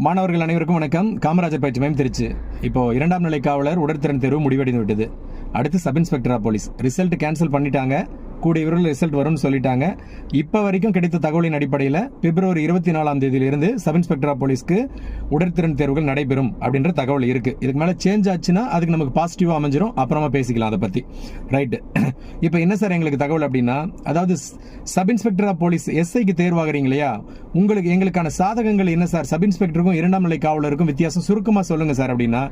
மாணவர்கள் அனைவருக்கும் வணக்கம். காமராஜர் பயிற்சி மையம் திருச்சி. இப்போ 2ஆம் நிலை காவலர் உடற்திறன் தேர்வு முடிவடைந்து விட்டது. அடுத்து sub inspector of police result cancel பண்ணிட்டாங்க. கூடிய விரைவில் ரிசல்ட் வரும்னு சொல்லிட்டாங்க. இப்போ வரைக்கும் கிடைத்த தகவலின் அடிப்படையில் பிப்ரவரி 24ஆம் தேதியிலிருந்து சப் இன்ஸ்பெக்டர் ஆஃப் போலீஸ்க்கு உடற்திறன் தேர்வுகள் நடைபெறும் அப்படின்ற தகவல் இருக்கு. இதுக்கு மேலே சேஞ்ச் ஆச்சுன்னா அதுக்கு நமக்கு பாசிட்டிவா அமைஞ்சிரும். அப்புறமா பேசிக்கலாம் அதை பத்தி. ரைட்டு. இப்போ என்ன சார் எங்களுக்கு தகவல் அப்படின்னா, அதாவது சப் இன்ஸ்பெக்டர் ஆஃப் போலீஸ் எஸ்ஐக்கு தேர்வாகிறீங்க இல்லையா, எங்களுக்கான சாதகங்கள் என்ன சார்? சப் இன்ஸ்பெக்டருக்கும் 2ஆம் நிலை காவலருக்கும் வித்தியாசம் சுருக்கமா சொல்லுங்க சார் அப்படின்னா,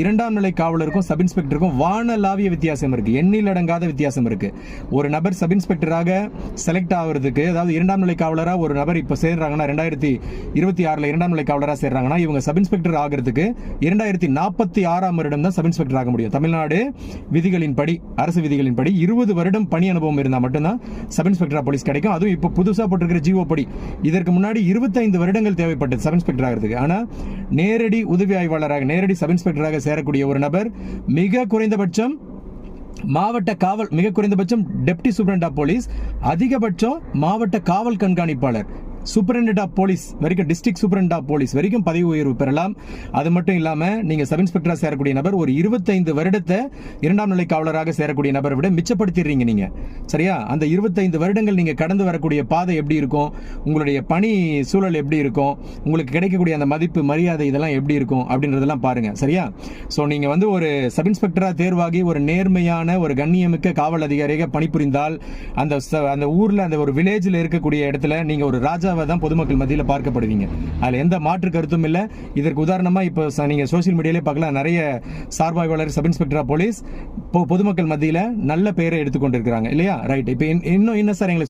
2ஆம் நிலை காவலருக்கும் சப் இன்ஸ்பெக்டருக்கும் வானளாவிய வித்தியாசம் இருக்கு. எண்ணில் அடங்காத வித்தியாசம் இருக்கு. ஒரு நபர் சப் இன்ஸ்பெக்டராக செலக்ட் ஆகிறதுக்கு, அதாவது 2ஆம் நிலை காவலராக ஒரு நபர் இப்போ சேர்றாங்கன்னா 2026 2ஆம் நிலை காவலராக சேர்றாங்கன்னா இவங்க சப் இன்ஸ்பெக்டர் ஆகிறதுக்கு 2046ஆம் வருடம் தான் சப் இன்ஸ்பெக்டர் ஆக முடியும். தமிழ்நாடு விதிகளின்படி, அரசு விதிகளின்படி 20 வருடம் பணி அனுபவம் இருந்தால் மட்டும்தான் சப் இன்ஸ்பெக்டர் போலீஸ் கிடைக்கும். அதுவும் இப்போ புதுசாக போட்டிருக்கிற ஜிஓ படி இதற்கு முன்னாடி 25 வருடங்கள் தேவைப்பட்டது சப் இன்ஸ்பெக்டர் ஆகிறதுக்கு. ஆனால் நேரடி உதவி ஆய்வாளராக, நேரடி சப் இன்ஸ்பெக்டராக சேரக்கூடிய ஒரு நபர் மிக குறைந்தபட்சம் மாவட்ட காவல், மிக குறைந்தபட்சம் டெப்டி சூப்பரண்ட் ஆஃப் போலீஸ், அதிகபட்சம் மாவட்ட காவல் கண்காணிப்பாளர், சூப்பரண்ட் ஆஃப் போலீஸ் வரைக்கும், டிஸ்ட்ரிக்ட் சூப்பரண்ட் ஆஃப் போலீஸ் வரைக்கும் பதவி உயர்வு பெறலாம். அது மட்டும் இல்லாம நீங்க சப் இன்ஸ்பெக்டரா சேரக்கூடிய நபர் ஒரு 25 வருடத்தை 2ஆம் நிலை காவலராக சேரக்கூடிய நபரை விட மிச்சப்படுத்திடுறீங்க நீங்க. சரியா? அந்த 25 வருடங்கள் நீங்க கடந்து வரக்கூடிய பாதை எப்படி இருக்கும், உங்களுடைய பணி சூழல் எப்படி இருக்கும், உங்களுக்கு கிடைக்கக்கூடிய அந்த மதிப்பு, மரியாதை இதெல்லாம் எப்படி இருக்கும் அப்படின்றதெல்லாம் பாருங்க. சரியா? சோ நீங்க ஒரு சப் இன்ஸ்பெக்டரா தேர்வாகி ஒரு நேர்மையான, ஒரு கண்ணியமிக்க காவல் அதிகாரியாக பணிபுரிந்தால் அந்த ஊர்ல, அந்த ஒரு வில்லேஜில் இருக்கக்கூடிய இடத்துல நீங்க ஒரு ராஜா தான் பொதுமக்கள் மத்தியில் பார்க்கப்படுவீங்க. அதுல எந்த மாற்று கருத்தும் இல்ல. இதற்கு உதாரணமா இப்போ நீங்க சோசியல் மீடியாலே பார்க்கலாம், நிறைய சார்பாய்வாளர் சப் இன்ஸ்பெக்டர் ஆஃப் போலீஸ் பொதுமக்கள் மத்தியில் நல்ல பெயரை எடுத்துக்கொண்டிருக்கிறாங்க இல்லையா? ரைட். இப்போ இன்னும் என்ன சார் எங்களுக்கு